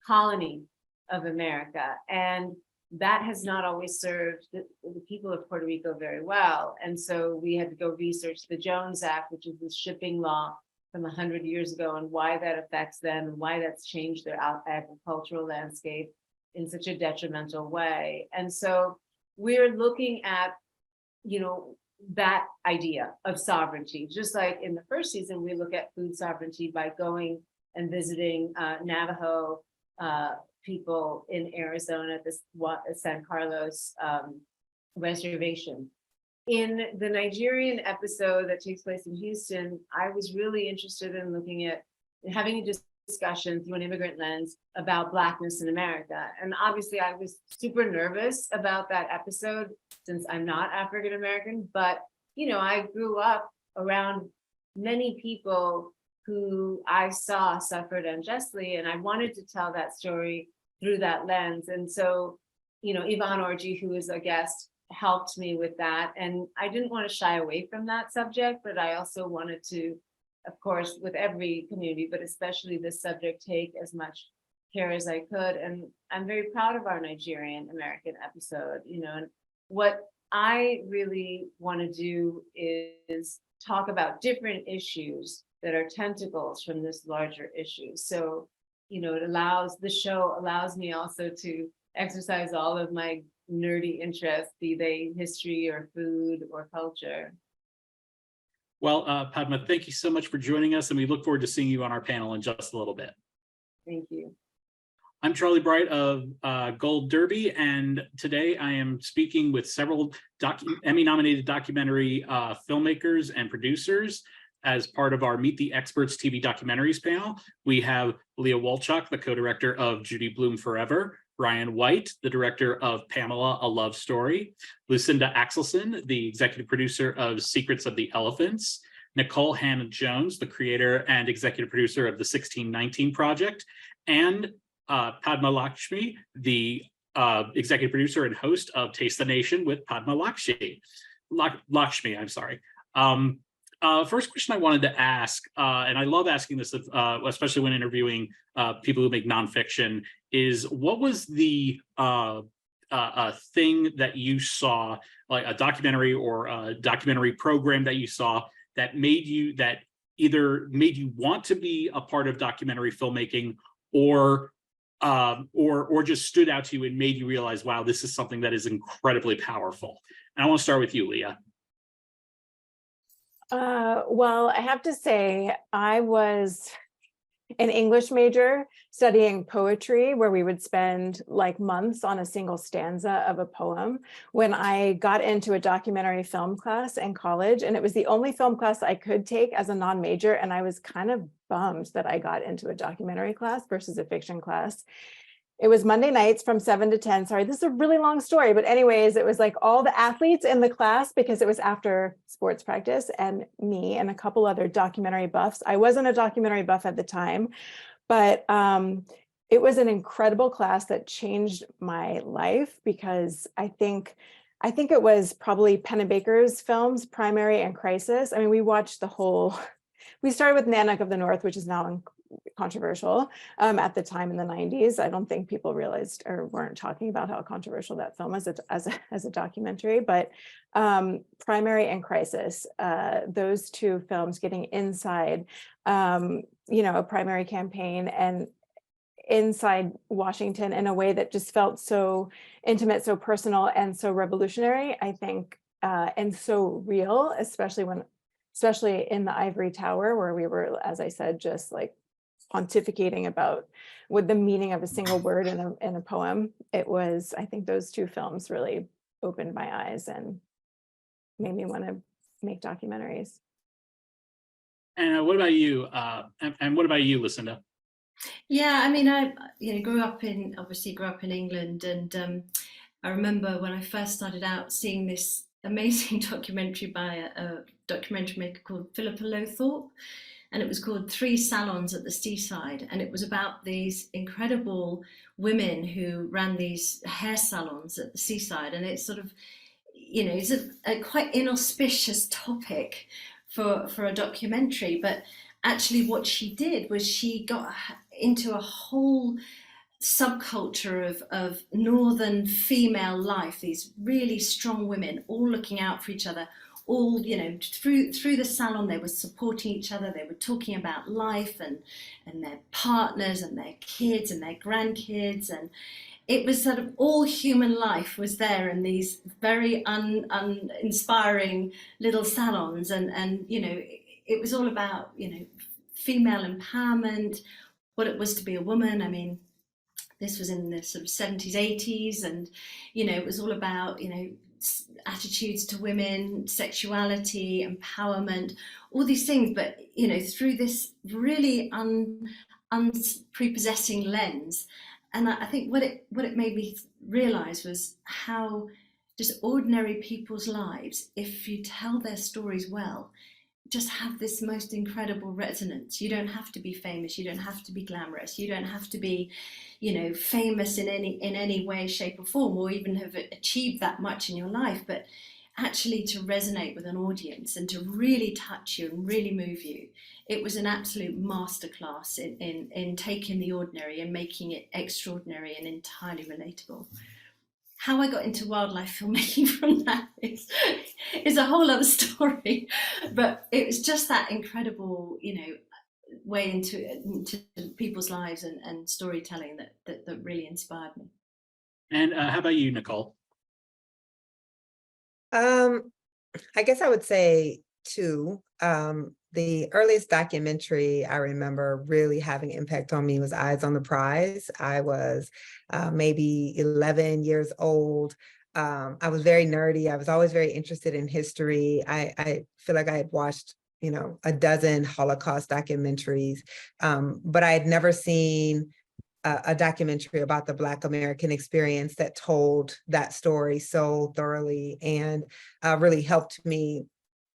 colony of America. And that has not always served the people of Puerto Rico very well. And so we had to go research the Jones Act, which is the shipping law from 100 years ago, and why that affects them and why that's changed their agricultural landscape in such a detrimental way. And so we're looking at, that idea of sovereignty. Just like in the first season, we look at food sovereignty by going and visiting Navajo people in Arizona at this San Carlos reservation. In the Nigerian episode that takes place in Houston, I was really interested in looking at having a discussion through an immigrant lens about Blackness in America. And obviously I was super nervous about that episode since I'm not African American, but I grew up around many people who I saw suffered unjustly, and I wanted to tell that story through that lens. And so, Yvonne Orji, who is a guest, helped me with that. And I didn't want to shy away from that subject, but I also wanted to, of course, with every community, but especially this subject, take as much care as I could. And I'm very proud of our Nigerian American episode, and what I really want to do is talk about different issues that are tentacles from this larger issue. So, the show allows me also to exercise all of my nerdy interests, be they history or food or culture. Well, Padma, thank you so much for joining us, and we look forward to seeing you on our panel in just a little bit. Thank you. I'm Charlie Bright of Gold Derby, and today I am speaking with several Emmy-nominated documentary filmmakers and producers as part of our Meet the Experts TV Documentaries panel. We have Leah Wolchok, the co-director of Judy Blume Forever, Ryan White, the director of Pamela, A Love Story, Lucinda Axelsson, the executive producer of Secrets of the Elephants, Nikole-Hannah Jones, the creator and executive producer of the 1619 Project, and Padma Lakshmi, the executive producer and host of Taste the Nation with Padma Lakshmi. I'm sorry. First question I wanted to ask, and I love asking this, especially when interviewing people who make nonfiction, is what was the thing that you saw, like a documentary or a documentary program that you saw that either made you want to be a part of documentary filmmaking, or just stood out to you and made you realize, wow, this is something that is incredibly powerful? And I want to start with you, Leah. Well, I have to say, I was an English major studying poetry, where we would spend like months on a single stanza of a poem, when I got into a documentary film class in college. And it was the only film class I could take as a non-major. And I was kind of bummed that I got into a documentary class versus a fiction class. It was Monday nights from 7 to 10. Sorry, this is a really long story, but anyways, it was like all the athletes in the class, because it was after sports practice, and me and a couple other documentary buffs. I wasn't a documentary buff at the time, but it was an incredible class that changed my life, because I think it was probably Pennebaker's films, Primary and Crisis. I mean, we watched we started with Nanook of the North, which is now controversial. At the time in the 90s, I don't think people realized or weren't talking about how controversial that film was as a documentary. But Primary and Crisis, those two films, getting inside a primary campaign and inside Washington in a way that just felt so intimate, so personal, and so revolutionary, I think, and so real, especially in the Ivory Tower, where we were, as I said, just like pontificating about what the meaning of a single word in a poem. I think those two films really opened my eyes and made me want to make documentaries. And what about you? And what about you, Lucinda? Yeah, I mean, I grew up in England, and I remember when I first started out seeing this amazing documentary by a documentary maker called Philippa Lowthorpe, and it was called 3 Salons at the Seaside, and it was about these incredible women who ran these hair salons at the seaside. And it's sort of, it's a quite inauspicious topic for a documentary, but actually what she did was she got into a whole subculture of northern female life, these really strong women all looking out for each other, all through the salon. They were supporting each other, they were talking about life and their partners and their kids and their grandkids, and it was sort of all human life was there in these very uninspiring little salons, and it was all about female empowerment, what it was to be a woman. I mean, this was in the sort of 70s, 80s, and it was all about attitudes to women, sexuality, empowerment, all these things, but through this really unprepossessing lens. And I think what it made me realize was how just ordinary people's lives, if you tell their stories well, just have this most incredible resonance. You don't have to be famous, you don't have to be glamorous, you don't have to be famous in any way, shape or form, or even have achieved that much in your life. But actually to resonate with an audience and to really touch you and really move you. It was an absolute masterclass in taking the ordinary and making it extraordinary and entirely relatable. How I got into wildlife filmmaking from that is a whole other story, but it was just that incredible, way into people's lives and storytelling that really inspired me. And how about you, Nikole? I guess I would say two. The earliest documentary I remember really having impact on me was Eyes on the Prize. I was maybe 11 years old. I was very nerdy. I was always very interested in history. I feel like I had watched, a dozen Holocaust documentaries, but I had never seen a documentary about the Black American experience that told that story so thoroughly and really helped me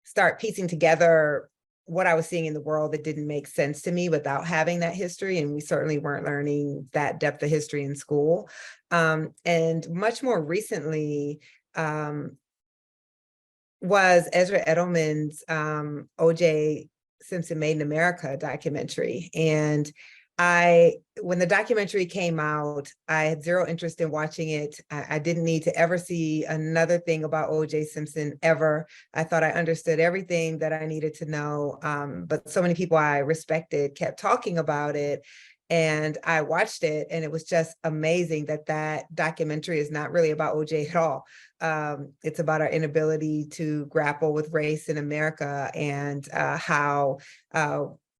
start piecing together what I was seeing in the world that didn't make sense to me without having that history. And we certainly weren't learning that depth of history in school. And much more recently was Ezra Edelman's O.J. Simpson Made in America documentary. And when the documentary came out, I had zero interest in watching it. I didn't need to ever see another thing about O.J. Simpson ever. I thought I understood everything that I needed to know. But so many people I respected kept talking about it. And I watched it, and it was just amazing that documentary is not really about O.J. at all. It's about our inability to grapple with race in America and how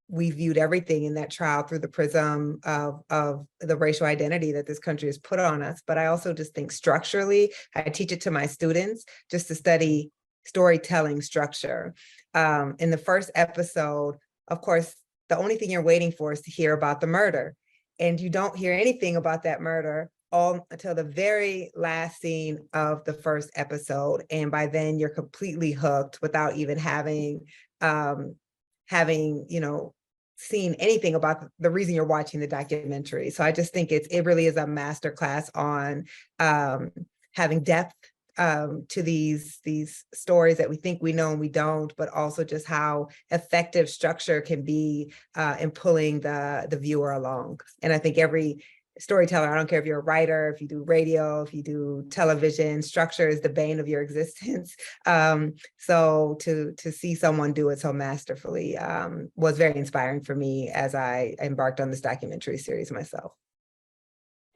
we viewed everything in that trial through the prism of the racial identity that this country has put on us. But I also just think structurally, I teach it to my students just to study storytelling structure. In the first episode, of course, the only thing you're waiting for is to hear about the murder. And you don't hear anything about that murder all until the very last scene of the first episode. And by then you're completely hooked without even having seen anything about the reason you're watching the documentary. So I just think it really is a masterclass on having depth to these stories that we think we know and we don't, but also just how effective structure can be in pulling the viewer along. And I think every storyteller, I don't care if you're a writer, if you do radio, if you do television, structure is the bane of your existence. So to see someone do it so masterfully was very inspiring for me as I embarked on this documentary series myself.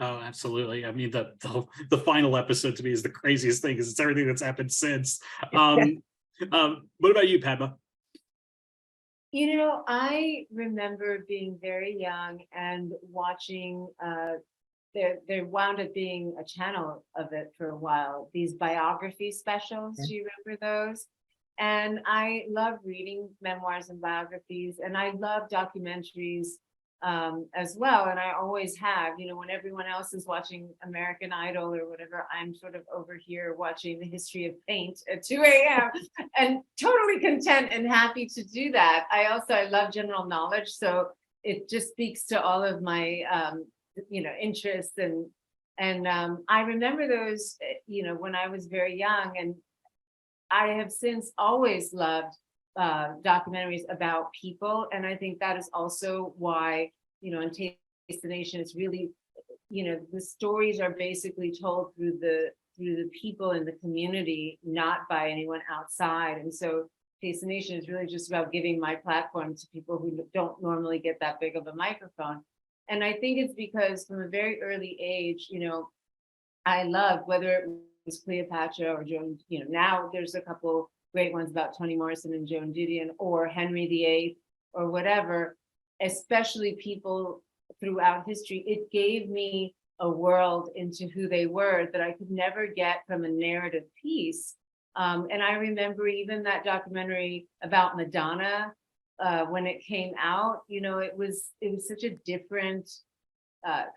Oh, absolutely. I mean, the final episode to me is the craziest thing because it's everything that's happened since. What about you, Padma? I remember being very young and watching, there wound up being a channel of it for a while, these biography specials. Do you remember those? And I love reading memoirs and biographies, and I love documentaries as well. And I always have, when everyone else is watching American Idol or whatever, I'm sort of over here watching the history of paint at 2 a.m. and totally content and happy to do that. I love general knowledge. So it just speaks to all of my, interests. And I remember those, when I was very young, and I have since always loved documentaries about people. And I think that is also why, in Taste the Nation, it's really, the stories are basically told through the people in the community, not by anyone outside. And so Taste the Nation is really just about giving my platform to people who don't normally get that big of a microphone. And I think it's because from a very early age, I love, whether it was Cleopatra or Joan, now there's a couple great ones about Toni Morrison and Joan Didion, or Henry VIII, or whatever, especially people throughout history. It gave me a world into who they were that I could never get from a narrative piece. And I remember even that documentary about Madonna, when it came out, it was such a different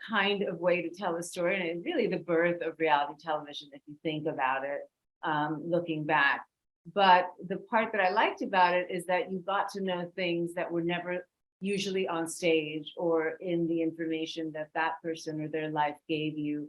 kind of way to tell a story. And it's really the birth of reality television, if you think about it, looking back. But the part that I liked about it is that you got to know things that were never usually on stage or in the information that person or their life gave you.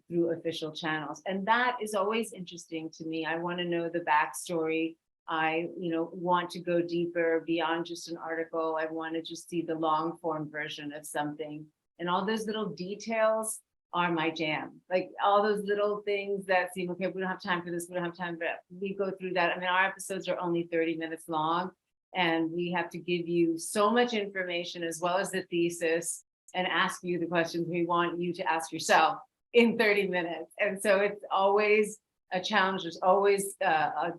through official channels. And that is always interesting to me. I want to know the backstory. I, want to go deeper beyond just an article. I want to just see the long form version of something. And all those little details are my jam. Like all those little things that seem, okay, we don't have time for this, we don't have time for that. We go through that. I mean, our episodes are only 30 minutes long, and we have to give you so much information as well as the thesis and ask you the questions we want you to ask yourself in 30 minutes. And so it's always a challenge. There's always a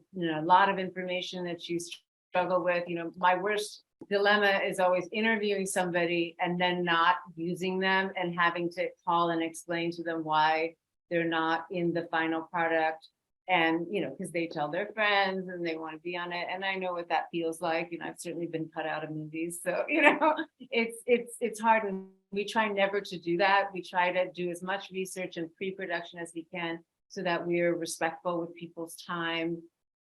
lot of information that you struggle with. My worst dilemma is always interviewing somebody and then not using them and having to call and explain to them why they're not in the final product. And, because they tell their friends and they want to be on it. And I know what that feels like. I've certainly been cut out of movies. So, it's hard. And we try never to do that. We try to do as much research and pre-production as we can so that we're respectful with people's time.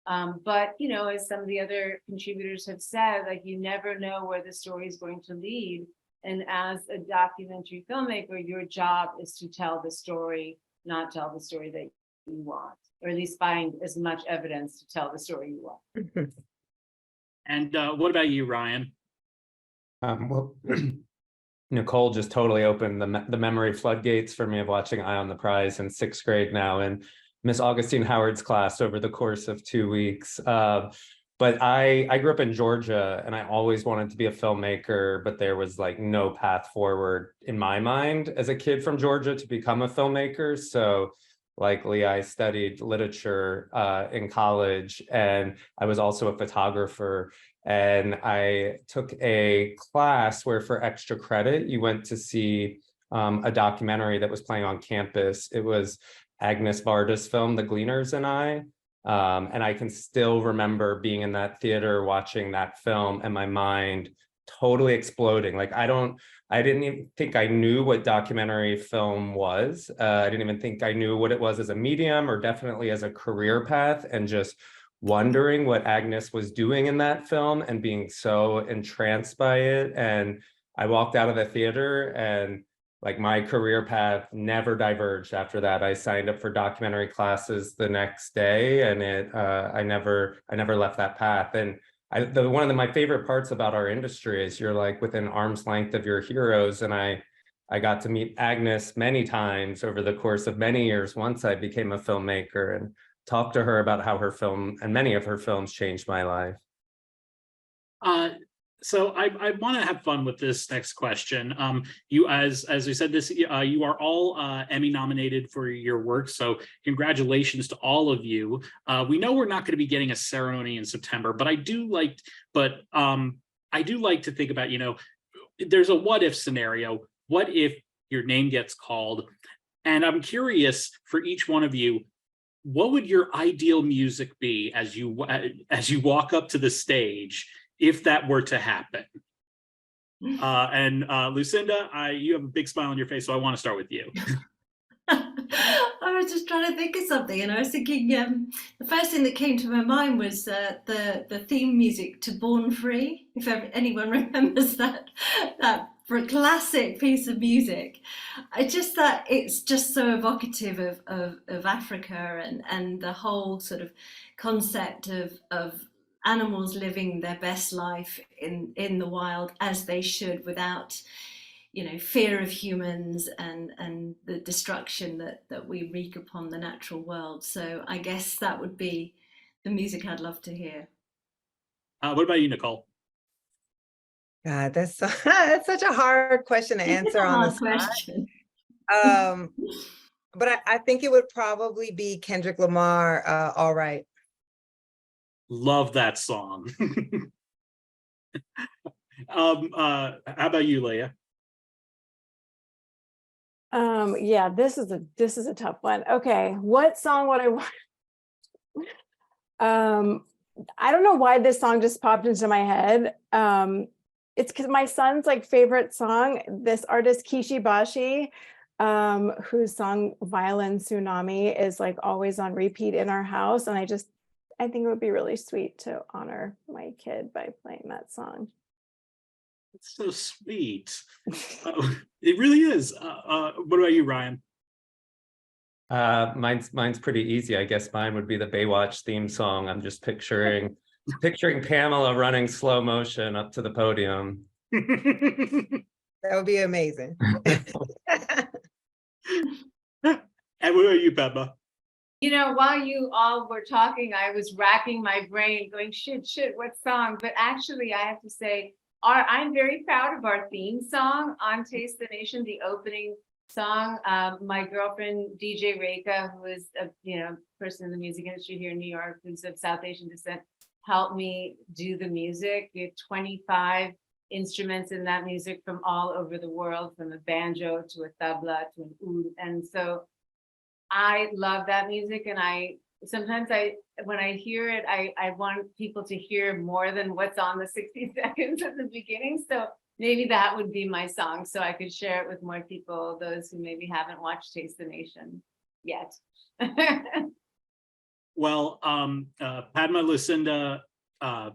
But, as some of the other contributors have said, like, you never know where the story is going to lead. And as a documentary filmmaker, your job is to tell the story, not tell the story that you want, or at least find as much evidence to tell the story you want. And what about you, Ryan? Well, Nikole just totally opened the memory floodgates for me of watching Eye on the Prize in 6th grade now, and Miss Augustine Howard's class over the course of 2 weeks. But I grew up in Georgia, and I always wanted to be a filmmaker, but there was like no path forward in my mind as a kid from Georgia to become a filmmaker. So like Leah, I studied literature in college, and I was also a photographer. And I took a class where for extra credit, you went to see a documentary that was playing on campus. It was Agnes Varda's film, The Gleaners and I. And I can still remember being in that theater watching that film and my mind totally exploding. Like I didn't even think I knew what documentary film was. I didn't even think I knew what it was as a medium or definitely as a career path, and just wondering what Agnes was doing in that film and being so entranced by it. And I walked out of the theater, and like my career path never diverged after that. I signed up for documentary classes the next day, and I never left that path. And one of my favorite parts about our industry is you're like within arm's length of your heroes. And I got to meet Agnes many times over the course of many years once I became a filmmaker, and talk to her about how her film and many of her films changed my life. So I want to have fun with this next question. You, as we said, you are all Emmy nominated for your work. So congratulations to all of you. We know we're not going to be getting a ceremony in September, but I do like to think about, there's a what if scenario. What if your name gets called? And I'm curious for each one of you, what would your ideal music be as you walk up to the stage, if that were to happen? And Lucinda, you have a big smile on your face, so I want to start with you. I was just trying to think of something, and I was thinking the first thing that came to my mind was the theme music to Born Free. If anyone remembers that for a classic piece of music, I just thought it's just so evocative of Africa and the whole sort of concept of animals living their best life in the wild as they should, without fear of humans and the destruction that we wreak upon the natural world. So I guess that would be the music I'd love to hear. What about you, Nikole? God, that's such a hard question to answer on the question. But I think it would probably be Kendrick Lamar, All Right. Love that song. How about you, Leah? Yeah, this is a tough one. Okay, what song would I want? I don't know why this song just popped into my head. It's because my son's favorite song, this artist Kishi Bashi, whose song Violin Tsunami is always on repeat in our house. And I think it would be really sweet to honor my kid by playing that song. It's so sweet. It really is. What about you, Ryan? Mine's pretty easy. I guess mine would be the Baywatch theme song. I'm just picturing Pamela running slow motion up to the podium. That would be amazing. And what about you, Padma? You know, while you all were talking, I was racking my brain going, shit, what song? But actually, I have to say, I'm very proud of our theme song on Taste the Nation, the opening song. My girlfriend, DJ Reka, who is a person in the music industry here in New York, who's of South Asian descent, helped me do the music. We have 25 instruments in that music from all over the world, from a banjo to a tabla to an oud. And so I love that music, and sometimes when I hear it, I want people to hear more than what's on the 60 seconds at the beginning. So maybe that would be my song, so I could share it with more people, those who maybe haven't watched Taste the Nation yet. Well, Padma, Lucinda,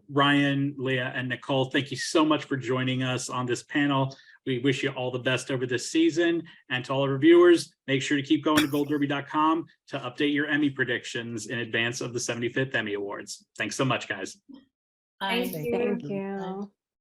Ryan, Leah, and Nikole, thank you so much for joining us on this panel. We wish you all the best over this season. And to all our viewers, make sure to keep going to goldderby.com to update your Emmy predictions in advance of the 75th Emmy Awards. Thanks so much, guys. Bye. Thank you.